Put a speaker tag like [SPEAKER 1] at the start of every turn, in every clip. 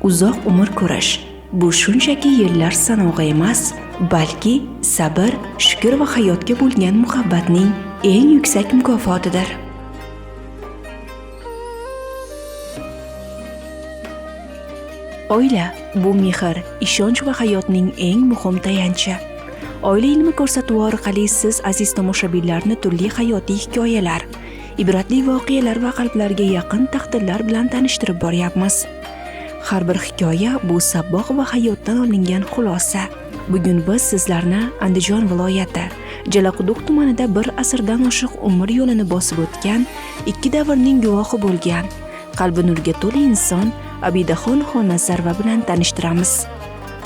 [SPEAKER 1] uzoq umr ko'rish bu shunchaki yillar sanog'i emas, balki sabr, shukr va hayotga bo'lgan muhabbatning eng yuksak mukofotidir. Oila bu mehr, ishonch va hayotning eng muhim tayanchi. Oila ilmi ko'rsatuvi orqali siz aziz tomoshabinlarni turli hayotiy hikoyalar, ibratli voqealar va qalblarga yaqin taqdirlar bilan tanishtirib boryapmiz. Har bir hikoya bu sabboq va hayotdan olingan xulosa. Bugun biz sizlarni Andijon viloyati Jalaquduq tumanida bir asrdan oshiq umr yo'lini bosib o'tgan, ikki davrning guvohi bo'lgan, qalbi nurga to'la inson Abidaxon Xonnazarva bilan tanishtiramiz.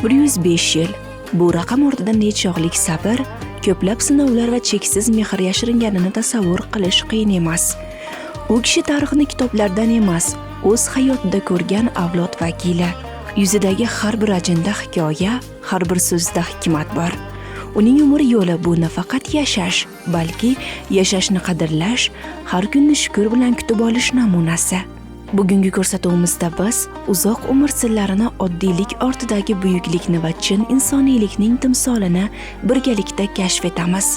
[SPEAKER 1] 105 yil. Bu raqam ortida nechog'lik sabr, ko'plab sinovlar va cheksiz mehr yashiringanini tasavvur qilish qiyin emas. U kishi tarixni kitoblardan emas, o'z hayotida ko'rgan avlod vakili. Yuzidagi har bir ajinda hikoya, har bir so'zda hikmat bor. Uning umr yo'li bu nafaqat yashash, balki yashashni qadrlash, har kunni shukr bilan kutib olish namunasi. Bugungi ko'rsatuvimizda biz uzoq umr sirlarini, oddiylik ortidagi buyuklikni va chin insoniylikning timsolini birgalikda kashf etamiz.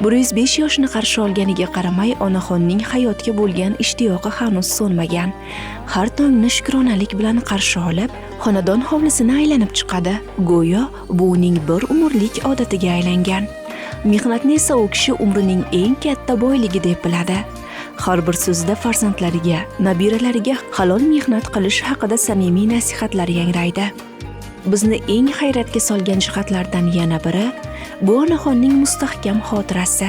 [SPEAKER 1] 105 yoshni qarshi olganiga qaramay, onaxonning hayotga bo'lgan ishtiyoqi hanuz so'nmagan. Har tongni shukronalik bilan qarshi olib, xonadon hovlisini aylanib chiqadi. Go'yo bu uning bir umrlik odatiga aylangan. Mehnatni esa u kishi umrining eng katta boyligi deb biladi. Har bir so'zida farzandlariga, nabiralariga halol mehnat qilish haqida samimiy nasihatlar yangraydi. Bizni eng hayratga solgan jihatlardan yana biri bu onaxonning mustahkam xotirasi.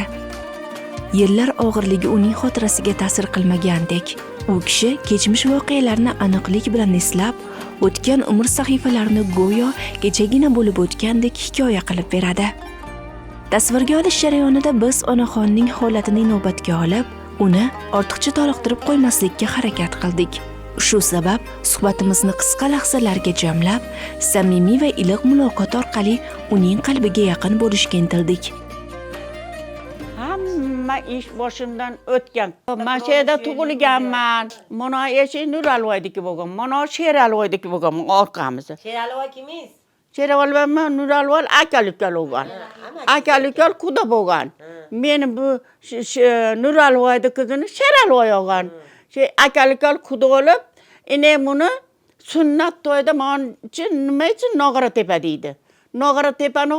[SPEAKER 1] Yillar og'irligi uning xotirasiga ta'sir qilmagandek, u kishi kechmish voqealarni aniqlik bilan eslab, o'tgan umr sahifalarini go'yo kechagina bo'lib o'tgandek hikoya qilib beradi. Tasvirga olish jarayonida biz onaxonning holatini inobatga olib, uni ortiqcha toliqtirib qo'ymaslikka harakat qildik. Shu sabab suhbatimizni qisqa lahzalarga jamlab, samimiy va iliq muloqot orqali uning qalbiga yaqin bo'lishga intildik.
[SPEAKER 2] Hamma ish boshimdan o'tgan. Men shu yerda tug'ilganman. Mana eshi Nuralvoydiki bo'lgan. Mana Sheralvoydiki bo'lgan orqamizda.
[SPEAKER 3] Sheralvoy kimiz?
[SPEAKER 2] Sheralvoy Nuralvoy akalik bo'lgan. Akalik quda bo'lgan. Meni bu Nuralvoyning qizini Sheralvoy olgan. Akalik quda olib, ine buni sunnat to'yda menchi nima uchun Nog'ora tepa deydi. Nog'ora tepani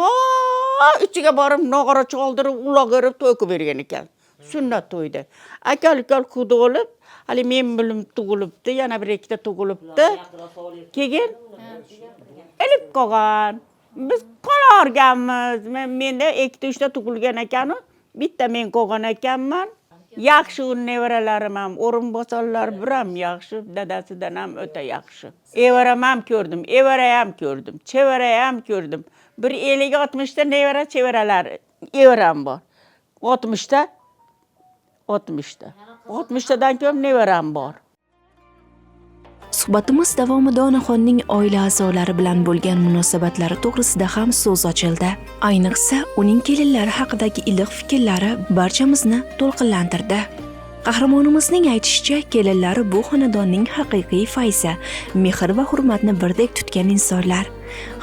[SPEAKER 2] ichiga borib nog'ora choldirib, uloq berib to'y qilib bergan ekan. Sunnat to'yda. Akalik quda olib, hali men bilim tug'ilibdi, yana bir ikkita tug'ilibdi. Keyin elib qolgan. Biz qolarganmiz. Menda ikkita uchta tug'ilgan ekan-u, bitta men qolgan ekanman. Yaxshi nevaralarim ham, o'rinbosarlar biram yaxshi, dadasidan ham o'ta yaxshi. Evaram ham ko'rdim, evara ham ko'rdim, chevara ham ko'rdim. Bir 50-60 ta nevara chevaralar, evaram bor. 60 ta 60 tadan ko'p nevaram bor.
[SPEAKER 1] Suhbatimiz davomida onaxonning oila a'zolari bilan bo'lgan munosabatlari to'g'risida ham so'z ochildi. Ayniqsa, uning kelinlari haqidagi iliq fikrlari barchamizni to'lqinlantirdi. Qahramonimizning aytishicha, kelinlari bu xonadonning haqiqiy fayzi, mehr va hurmatni birdek tutgan insonlar.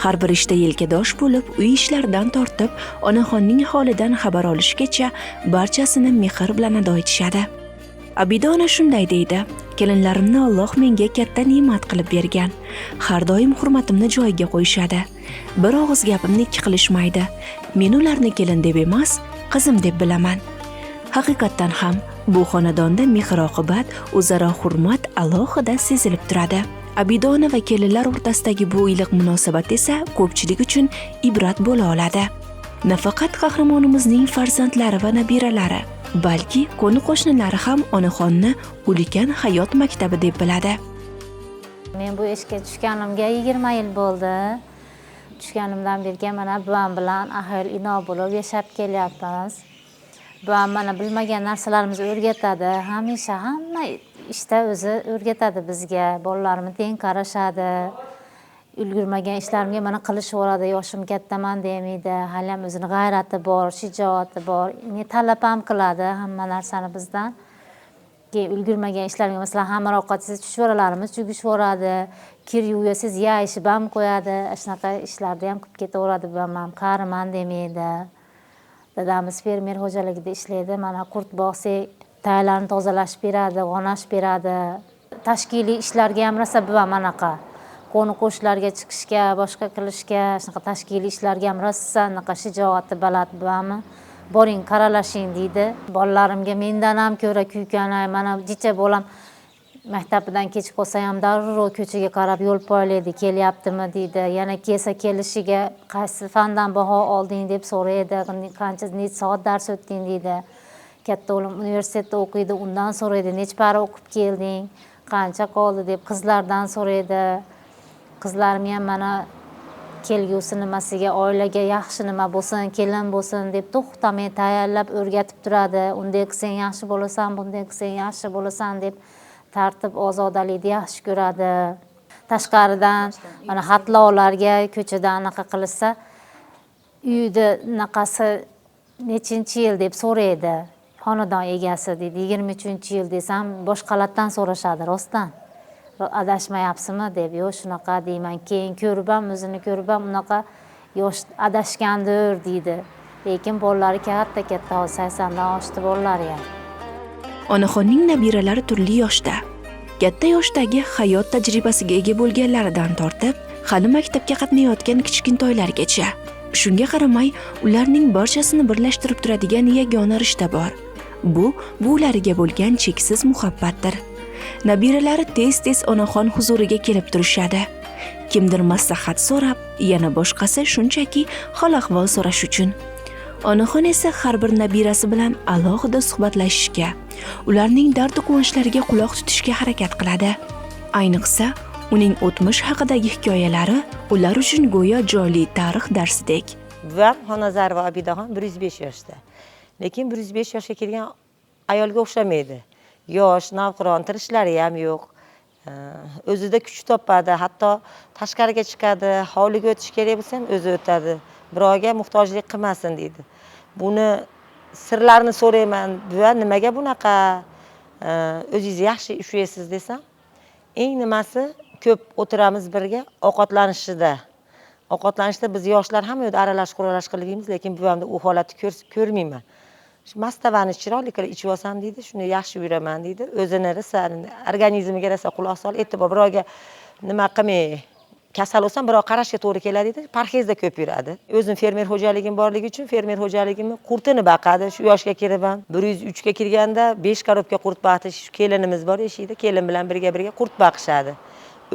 [SPEAKER 1] Har bir ishda yelkadosh bo'lib, uy ishlaridan tortib, onaxonning holidan xabar olishgacha barchasini mehr bilan ado etishadi. Abida ona shunday deydi: kelinlarimni Alloh menga katta ne'mat qilib bergan. Har doim hurmatimni joyiga qo'yishadi. Bir og'iz gapimni ikki qilishmaydi. Men ularni kelin deb emas, qizim deb bilaman. Haqiqatan ham bu xonadonda mehr-oqibat, o'zaro hurmat alohida sezilib turadi. Abida ona va kelinlar o'rtasidagi bu iliq munosabat esa ko'pchilik uchun ibrat bo'la oladi. Nafaqat qahramonimizning farzandlari va nabiralari, balki qo'ni-qo'shnilari ham onaxonni ulkan hayot maktabi deb biladi.
[SPEAKER 4] Men bu ishga tushganimga 20 yil bo'ldi. Tushganimdan beri mana buvam bilan ahil-ino bo'lib yashab kelyapmiz. Buvam mana bilmagan narsalarimizni o'rgatadi. Hamisha hamma ishda o'zi o'rgatadi bizga. Bolalarimni teng qarashadi. Ulgurmagan ishlarimga mana qilishaveradi, yoshim kattaman demaydi. Hali ham o'zining g'ayrati bor, shijoati bor. Talab ham qiladi hamma narsani bizdan. keyin ulgurmagan ishlarga masalan xamir ovqatsiz chuchvaralarimiz chugishvoradi, kir yuvasiz yeyishib ham qo'yadi. Shunaqa ishlarda ham ko'p ketaveradi. Buvam qariman demaydi. Dadamiz fermer xo'jaligida ishlaydi. Mana qurt boqsak, taylarni tozalashib beradi, g'onashib beradi. Tashkiliy ishlarga ham rosa buvam anaqa qo'ni qo'shnilarga chiqishga, boshqa qilishga, shunaqa tashkiliy ishlarga ham rosa anaqa shijoati baland buvamni. Boring, qaralashing deydi. Bolalarimga mendan ham ko'ra kuykanay, mana jicha bolam maktabidan kech qolsa ham darrov ko'chaga qarab yo'l poylaydi, kelyaptimi deydi. Yana kelsa kelishiga qaysi fandan baho olding deb so'raydi, qancha necha soat dars o'tding deydi. Katta o'g'lim universitetda o'qiydi, undan so'raydi, necha para o'qib kelding, qancha qoldi deb qizlardan so'raydi. Qizlarim ham mana kelgusi nimasiga, oilaga yaxshi nima bo'lsin, kelin bo'lsin deb to'xtamay tayyorlab o'rgatib turadi. Unday qilsang yaxshi bo'lasan, bunday qilsang yaxshi bo'lasan deb tartib ozodalikni yaxshi ko'radi. Tashqaridan mana xatlovlarga ko'chada anaqa qilsa, uyda naqasi nechinchi yil deb so'raydi. Xonadon egasi deydi, 23-yil desam, boshqalardan so'rashadi rostdan. Adashmayapsizmi deb, yo'q shunaqa deyman. Keyin ko'rib ham, o'zini ko'rib ham unaqa yosh adashgandir deydi. Lekin bolalari katta, 80dan oshdi bolalari ham.
[SPEAKER 1] Onaxonning nabiralari turli yoshda. Katta yoshdagi hayot tajribasiga ega bo'lganlaridan tortib, hali maktabga qatnayotgan kichkintoylargacha. Shunga qaramay, ularning barchasini birlashtirib turadigan yagona rishta bor. Bu ularga bo'lgan cheksiz muhabbatdir. Nabiralari tez-tez onaxon huzuriga kelib turishadi. Kimdir maslahat so'rab, yana boshqasi shunchaki hol-ahvol so'rash uchun. Onaxon esa har bir nabirasi bilan alohida suhbatlashishga, ularning dard-quvonchlariga quloq tutishga harakat qiladi. Ayniqsa, uning o'tmish haqidagi hikoyalari ular uchun go'yo jonli tarix darsidek.
[SPEAKER 3] Buvam Xonazarova Obidaxon 105 yoshda. Lekin 105 yoshga kelgan ayolga o'xshamaydi. Yosh, navqiron, tirishlari ham yo'q. O'zida kuch topadi, hatto tashqariga chiqadi, hovliga o'tish kerak bo'lsa ham o'zi o'tadi. Birovga muhtojlik qilmasin deydi. Buni sirlarini so'rayman. Buva, nimaga bunaqa o'zingiz yaxshi ushlaysiz desam, eng nimasi ko'p o'tiramiz birga ovqatlanishida. Ovqatlanishda biz yoshlar hamma yo'da aralash-quralash qilganmiz, lekin buvamda u holatni ko'rmayman. Mastavani chiroyli qilib ichib olsam deydi, shuni yaxshi yuraman deydi. O'zini rosa organizmiga rosa quloq sol, e'tibor birovga nima qilmay kasal bo'lsam, birov qarashga to'g'ri keladi deydi. Parhezda ko'p yuradi. O'zim fermer xo'jaligim borligi uchun fermer xo'jaligimni qurtini baqadi. Shu yoshga kirib ham 103 ga kirganda 5 korobka qurt baqdi. Kelinimiz bor eshikda, kelin bilan birga qurt baqishadi.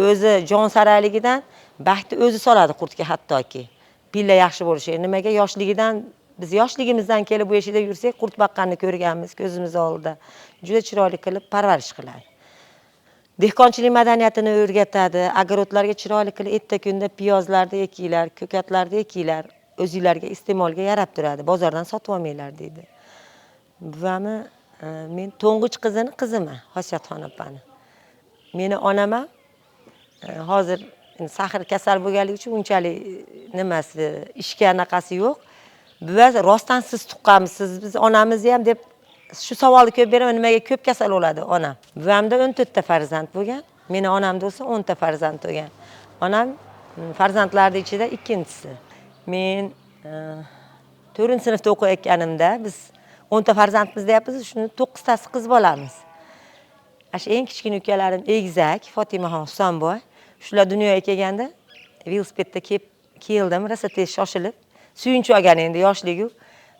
[SPEAKER 3] O'zi jon sarayligidan baxtni o'zi soladi qurtga hattoki. Pilla yaxshi bo'lishi. Nimaga yoshligidan biz yoshligimizdan kelib bu yeshida yursak, qurt baqqanni ko'rganmiz ko'zimiz oldida. Juda chiroyli qilib parvarish qiladi. Dehqonchilik madaniyatini o'rgatadi. Огородlarga chiroyli qilib erta kunda piyozlarni ekinglar, ko'katlarni ekinglar, o'zingizlarga iste'molga yarab turadi. Bozordan sotib olmanglar deydi. Buvamni men to'ng'ich qiziman, Xosiyatxon opani. Meni onam ham hozir sahr kasal bo'lganligi uchun unchalik nimasi, ishga anaqasi yo'q. Buva rostdan siz tuqqanmisiz, biz onamizni ham deb shu savolni ko'p beraman, nimaga ko'p kasal bo'ladi onam. Buvamda 14 ta farzand bo'lgan, meni onamda bo'lsa 10 ta farzand bo'lgan. Onam farzandlarning ichida ikkinchisi. Men 4-sinfda o'qiyotganimda biz 10 ta farzandmiz deyapmiz, shuni 9 tasi qiz bolamiz. Ash eng kichkina ukalarim egizak, Fotimaxon Husanboy. Shular dunyoga kelganda velosipedda keldim, rosa tez shoshilib, suyunchi olgan endi yoshligu.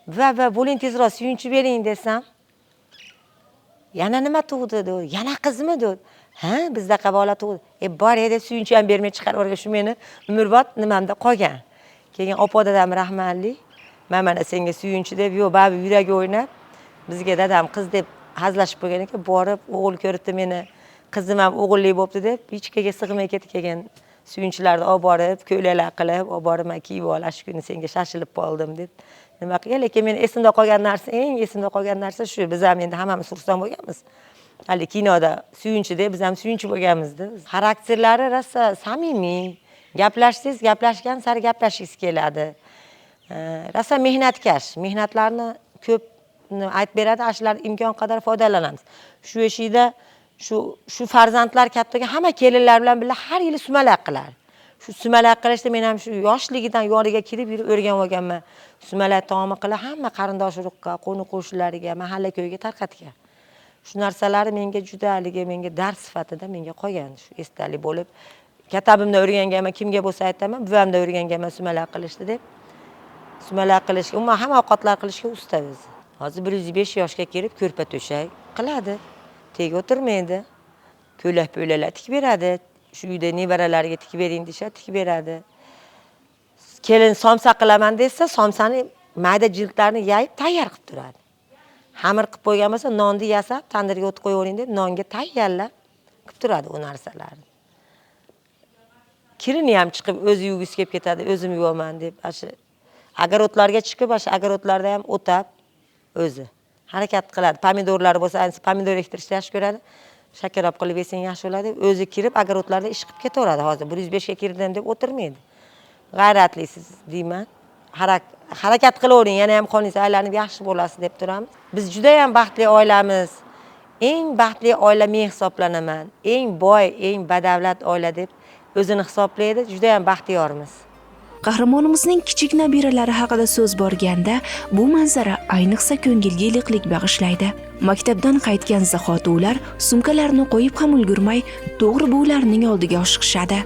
[SPEAKER 3] Va bo'ling tezroq suyunchi bering desam, yana nima tug'di dedi, yana qizmi dedi. Ha, bizda bola tug'di. Bor edi, suyunchi ham bermay chiqarib o'rgan, shu meni umrbod nimamda qolgan. Keyin opa dadam rahmatli, mana senga suyunchi deb, yo'q, babi yuragi o'ynab, bizga dadam qiz deb hazlashib qo'ygan ekan, borib o'g'il ko'ribdi meni, qizim ham o'g'illik bo'libdi deb, ichkaga sig'may ketib kelgan suyunchilarni olib borib, ko'ylaklar qilib, olib borib, men kiyib ol, shu kuni senga shashilib qoldim deb. Nima qilgan, lekin men esimda qolgan narsa, eng esimda qolgan narsa shu. Biz ham endi hammamiz xursand bo'lganmiz. Hali kinoda suyunchi deb, biz ham suyunchi bo'lganmiz-da. Xarakterlari rosa samimiy. Gaplashsangiz, gaplashgan sari gaplashingiz keladi. Rosa mehnatkash, mehnatlarni ko'p aytib beradi, shular imkon qadar foydalanamiz. Shu eshikda shu farzandlar kattaga hamma kelinlar bilan birga har yili sumalak qiladi. Shu sumalak qilishda men ham shu yoshligidan yoniga kirib yurib o'rganib olganman. Sumalak taomi qilib hamma qarindosh urug'ga, qo'ni qo'shnilariga, mahalla ko'yga tarqatgan. Shu narsalari menga juda menga dars sifatida menga qolgan, shu esdalik bo'lib. Katabimda o'rganganman, kimga bo'lsa aytaman, buvamda o'rganganman sumalak qilishni deb. Sumalak qilishga, umuman hamma ovqatlar qilishga usta o'zi. Hozir 105 yoshga kelib ko'rpa to'shak qiladi. Teg o'tirmaydi. Ko'ylak-po'ylalar tikib beradi. Shu uyda nevaralariga tikib bering desa, tikib beradi. Kelin somsa qilaman desa, somsani mayda jildlarini yayib tayyor qilib turadi. Xamir qilib qo'ygan bo'lsa, nonni yasab, tandirga o't qo'yavering deb, nonga tayyorlab qilib turadi u narsalarni. Kelini ham chiqib o'zi yuvgisi kelib ketadi, o'zim yuvaman deb, agarodlarga chiqib, agarodlarda ham o'tab o'zi harakat qiladi. Pomidorlar bo'lsa, ayniqsa pomidor ektirishni yaxshi ko'radi. Shakar olib qilib yesang yaxshi bo'ladi. O'zi kirib agarodlarda ish qilib ketaveradi. Hozir 105 ga kirdim deb o'tirmaydi. G'ayratlisiz deyman. Harakat qilavering, yana ham qoningiz aylanib yaxshi bo'lasiz deb turamiz. Biz juda ham baxtli oilamiz. Eng baxtli oila men hisoblanaman. Eng boy, eng badavlat oila deb o'zini hisoblaydi. Juda ham baxtiyormiz.
[SPEAKER 1] Qahramonimizning kichik nabiralari haqida so'z borganda, bu manzara ayniqsa ko'ngilga iliqlik bag'ishlaydi. Maktabdan qaytgan zahoti ular sumkalarini qo'yib ham ulgurmay, to'g'ri buvlarining oldiga oshiqishadi.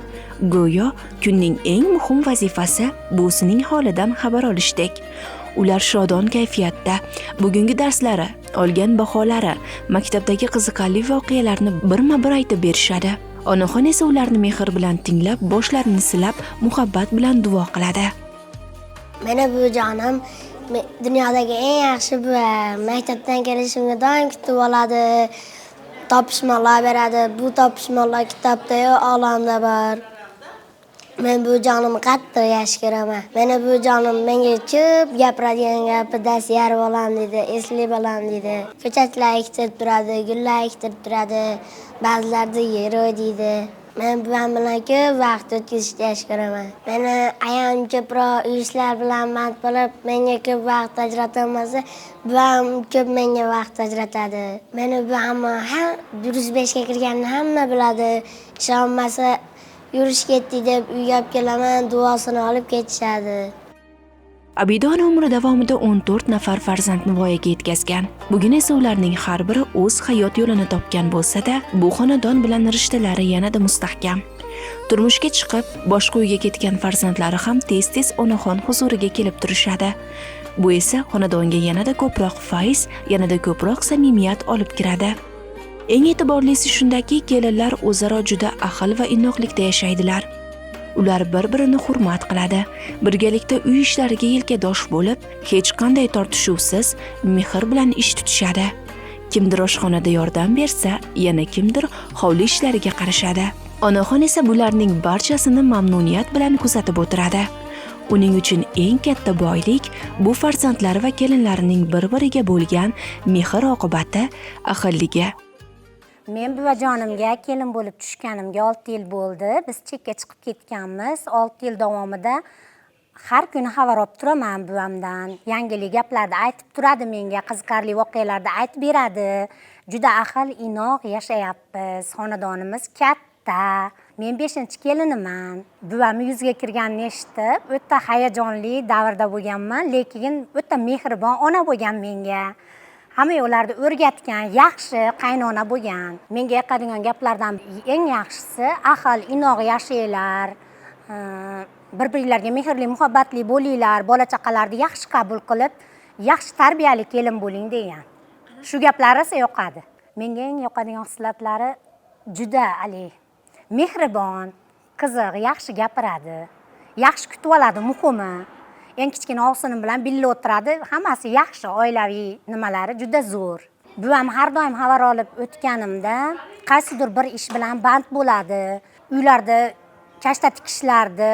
[SPEAKER 1] Go'yo kunning eng muhim vazifasi buvisining holidan xabar olishdek. Ular shodon kayfiyatda bugungi darslari, olgan baholari, maktabdagi qiziqarli voqealarni birma-bir aytib berishadi. Onaxon esa ularni mehr bilan tinglab, boshlarini silab, muhabbat bilan duo qiladi.
[SPEAKER 5] Meni buvijonim dunyodagi eng yaxshi buvi. Maktabdan kelishimga doim kutib oladi, topishmoqlar beradi. Bu topishmoqlar kitobda-yu olamda bor. Men buvijonimni qattiq yaxshi ko'raman. Meni buvijonim menga ko'p gapiradigan gapi dars yarib olam dedi, eslab olam dedi. Ko'chatlar ektirib turadi, gullar ektirib turadi. Ba'zilarda yer o'ydi. Men buvam bilan ko'p vaqt o'tkazishni yaxshi ko'raman. Meni ayam ko'proq ishlar bilan band bo'lib, menga ko'p vaqt ajratolmasa, buvam ko'p menga vaqt ajratadi. Meni buvam ham 105 ga kirganini hamma biladi. Ishonmasa yurish ketdi deb uyga olib kelaman, duosini olib ketishadi.
[SPEAKER 1] Abidon umri davomida 14 nafar farzandni voyaga yetkazgan. Bugun esa ularning har biri o'z hayot yo'lini topgan bo'lsa-da, bu xonadon bilan rishtalari yanada mustahkam. Turmushga chiqib, boshqa uyga ketgan farzandlari ham tez-tez onaxon huzuriga kelib turishadi. Bu esa xonadonga yanada ko'proq fayz, yanada ko'proq samimiyat olib kiradi. Eng e'tiborlisi shundaki, kelinlar o'zaro juda ahil va inoqlikda yashaydilar. Ular bir-birini hurmat qiladi. Birgalikda uy ishlariga yelkadosh bo'lib, hech qanday tortishuvsiz mehr bilan ish tutishadi. Kimdir oshxonada yordam bersa, yana kimdir hovli ishlariga qarashadi. Onaxon esa bularning barchasini mamnuniyat bilan kuzatib o'tiradi. Uning uchun eng katta boylik bu farzandlari va kelinlarining bir-biriga bo'lgan mehr oqibati, ahilligi.
[SPEAKER 6] Men buvajonimga kelin bo'lib tushganimga 6 yil bo'ldi. Biz chekka chiqib ketganmiz. 6 yil davomida har kuni xabar olib turaman buvamdan. Yangilik gaplarni aytib turadi menga, qiziqarli voqealarni aytib beradi. Juda ahil, inoq yashayapmiz. Xonadonimiz katta. Men 5-keliniman. Buvam yuzga kirganini eshitib, o'ta hayajonli davrda bo'lganman, lekin o'ta mehribon ona bo'lgan menga. Hamma yo'llarni o'rgatgan, yaxshi qaynona bo'lgan. Menga yoqadigan gaplardan eng yaxshisi ahil, inoq yashanglar. Bir-biringlarga mehrli, muhabbatli bo'linglar, bola chaqalarni yaxshi qabul qilib, yaxshi tarbiyali kelin bo'ling degan. Shu gaplari esa yoqadi. Menga eng yoqadigan xislatlari juda mehribon, qiziq, yaxshi gapiradi, yaxshi kutib oladi, muhimi. Eng kichkina ovsinim bilan birga o'tiradi. Hammasi yaxshi, oilaviy nimalari juda zo'r. Buvam har doim xabar olib o'tganimda qaysidir bir ish bilan band bo'ladi. Uylarda kashta tikishlardi,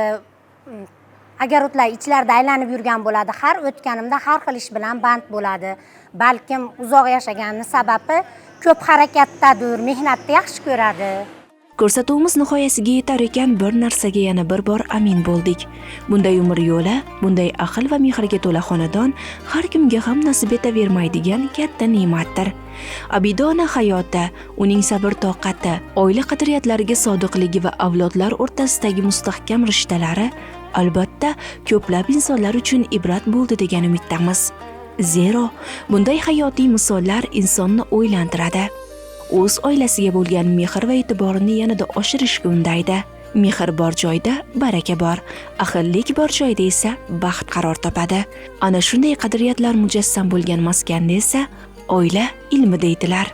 [SPEAKER 6] agarodlar ichlarida aylanib yurgan bo'ladi. Har o'tganimda har xil ish bilan band bo'ladi. Balkim uzoq yashaganning sababi ko'p harakatdadir, mehnatni yaxshi ko'radi.
[SPEAKER 1] Ko'rsatuvimiz nihoyasiga yetar ekan, bir narsaga yana bir bor amin bo'ldik. Bunday umr yo'li, bunday aql va mehrga to'la xonadon har kimga ham nasib etavermaydigan katta ne'matdir. Abida ona hayoti, uning sabr-toqati, oila qadriyatlariga sodiqligi va avlodlar o'rtasidagi mustahkam rishtalari albatta ko'plab insonlar uchun ibrat bo'ldi degan umiddamiz. Zero, bunday hayotiy misollar insonni o'ylantiradi. O'z oilasiga bo'lgan mehr va e'tiborini yanada oshirishga undaydi. Mehr bor joyda baraka bor, ahillik bor joyda esa baxt qaror topadi. Ana shunday qadriyatlar mujassam bo'lgan maskanda esa oila ilmi deydilar.